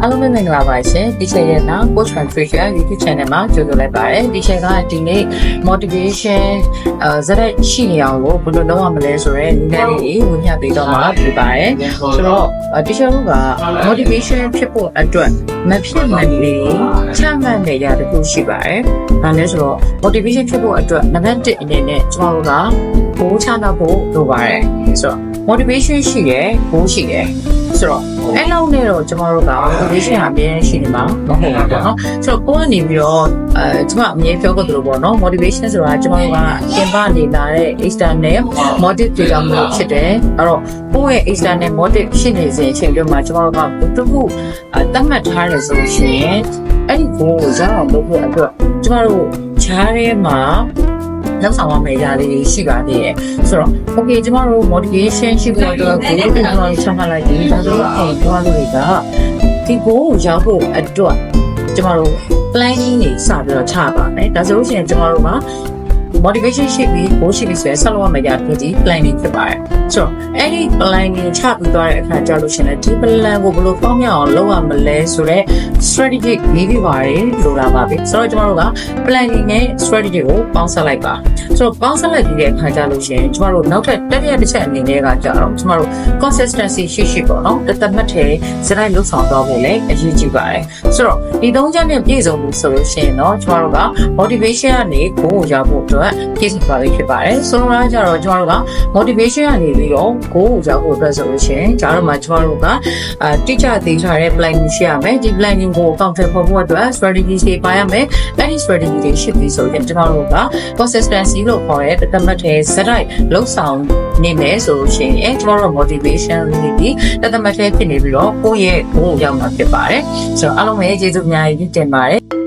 အားလုံးပဲမင်္ဂလာပါရှင်ဒီချက်ရဲ့နောက် Coach Nutrition YouTube Channel မှာကြိုဆိုလိုက်ပါတယ်ဒီချက်ကဒီနေ့ motivation ဇာတ်ရှိနေအောင်လို့ဘယ်လိုလုပ်ရမလဲဆိုတော့နည်းနည်းလေးဝင်ပြပေးတော့မှာဖြစ်ပါတယ်ဆိုတော့ဒီချက်က motivation ဖြစ်ဖို့အတွက်မဖြစ်မနေချမှတ်နေရတဲ့ခုရှိပါတယ်ဒါလည်းဆိုတော့ motivation ဖြစ်ဖို့အတွက်နံပါတ်1အနေနဲ့ကျွန်တော်တို့ကဘိုးချတော့ဖို့လိုပါတယ်ဆိုတော့ motivation ရှိတယ်ဘိုးရှိတယ်ဆိုတော့အဲ့လောက်နဲ့တော့ကျွန်တော်တို့က motivation အမြဲရှိနေမှာမဟုတ်ဘူးပေါ့နော်ဆိုတော့ကိုယ်ကနေပြီးတော့ကျွန်မအမြဲပြောခဲ့သလိုပေါ့နော် motivation ဆိုတာကျွန်တော်တို့ကပြင်ပနေတာတဲ့ external motive တွေကြောင့်မျိုးဖြစ်တယ်အဲ့တော့ကိုယ့်ရဲ့ external motive ဖြစ်နေစဉ်အချိန်တွေမှာကျွန်တော်တို့ကတခုသတ်မှတ်ထားတယ်ဆိုရှင်အဲ့ဒီကိုရအောင်လုပ်ဖို့အတွက်ကျွန်တော်တို့ခြားထဲမှာလောက်ဆောင်ရမယ့်ຢာလေးရှိပါသေးတယ်ဆိုတော့ okay ကျမတို့ motivation ရှိဖို့အတွက်ကိုယ်တို့ကျွန်တော်ချမှတ်လိုက်ပြီးဒါဆိုတော့ပြောလို့တွေကဒီ goal ကိုရောက်ဖို့အတွက်ကျမတို့ planning တွေစပြီးတော့ချပါမယ်ဒါဆိုလို့ရှိရင်ကျမတို့က motivation ရှိပြီး goal ရှိပြီးဆိုရင်ဆက်လုပ်ရမယ့်ຢာတွေဒီ planning ဖြစ်ပါတယ်ဆိုတော့အဲ့ဒီ planning ချပြီးသွားတဲ့အခါကျလို့ရှိရင်ဒီ plan ကိုဘယ်လိုပေါင်းမြောက်အောင်လုပ်ရမလဲဆိုတော့ strategic နည်းပြပါတယ်လို့လာပါပြီဆိုတော့ကျမတို့က planning နဲ့ strategy ကိုပေါင်းစပ်လိုက်ပါဆိုတော့ပေါင်းစပ်လိုက်ပြီးတဲ့အခါကျလို့ရှိရင်ကျမတို့နောက်ထပ်တတိယတစ်ချက်အနေနဲ့ကကြတော့ကျမတို့ consistency ရှိပေါ့နော်တသက်မှတ်တဲ့စရိုက်လှုပ်ဆောင်တော့ဖို့လည်းအရေးကြီးပါတယ်ဆိုတော့ဒီ၃ချက်နဲ့ပြည့်စုံမှုဆိုလို့ရှိရင်တော့ကျမတို့က motivation ကနေ goal ကိုရောက်ဖို့အတွက်ပြည့်စုံပါပြီဖြစ်ပါတယ်ဆိုတော့ကြတော့ကျမတို့က motivation ကနေပြီးတော့ goal ကိုရောက်ဖို့အတွက်ဆိုလို့ရှိရင်ကျမတို့ကတိကျသေးချာတဲ့ planning ရှိရမယ်ဒီ planning ကို counter ဖို့အတွက် strategy တွေပါရမယ်အဲ့ဒီ strategy တွေရှိပြီဆိုရင်ကျမတို့က consistency လို့ခေါ်တဲ့တသက်မှတ်တဲ့စရိုက်လှုပ်ဆောင်နေမယ်ဆိုလို့ရှိရင်ကျမတို့ motivation လေးဒီတသက်မှတ်တဲ့ဖြစ်နေပြီးတော့ကိုယ့်ရဲ့ goal ကိုရောက်မှာဖြစ်ပါတယ်ဆိုတော့အားလုံးပဲကျေးဇူးအများကြီးတင်ပါတယ်